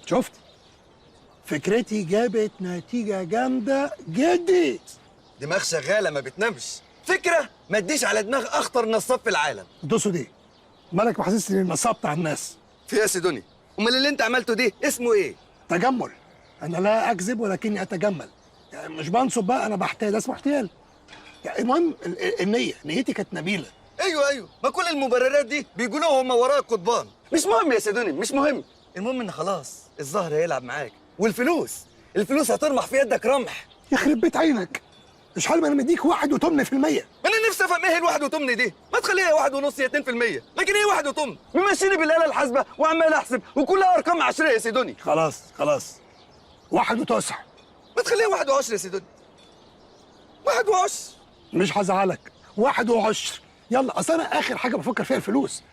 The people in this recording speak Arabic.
شفت؟ فكرتي جابت نتيجة جامدة جدا. دماغ شغاله ما بتنامش. فكره ما تديش على دماغ اخطر نصاب في العالم. تقصد ايه؟ مالك محسسني اني نصبت على الناس؟ في يا سيدوني، امال اللي انت عملته ده اسمه ايه؟ تجمل. انا لا اكذب ولكني اتجمل. يعني مش بنصب بقى، انا بحتال، ده اسمه احتيال. يعني المهم النية، نيتي كانت نبيلة. ايوه، ما كل المبررات دي بيقولوها هم وراء القضبان. مش مهم يا سيدوني، مش مهم. المهم ان خلاص الظهر هيلعب معاك، والفلوس هترمح في يدك رمح. يخرب بيت عينك، مش حال ما انا مديك 1.8%. ما انا نفسي افهم ايه الواحد وتمن دي، ما تخليها 1.5 يا 2%، لكن ايه 1 وتمن؟ ممشيني بالاله الحاسبه وعمال احسب وكلها ارقام عشريه يا سيدوني. خلاص 1.9. ما تخليها 1 و10 يا سيدوني. 1 و10. مش هزعلك، 1.10. يلا، اصل انا اخر حاجه بفكر فيها الفلوس.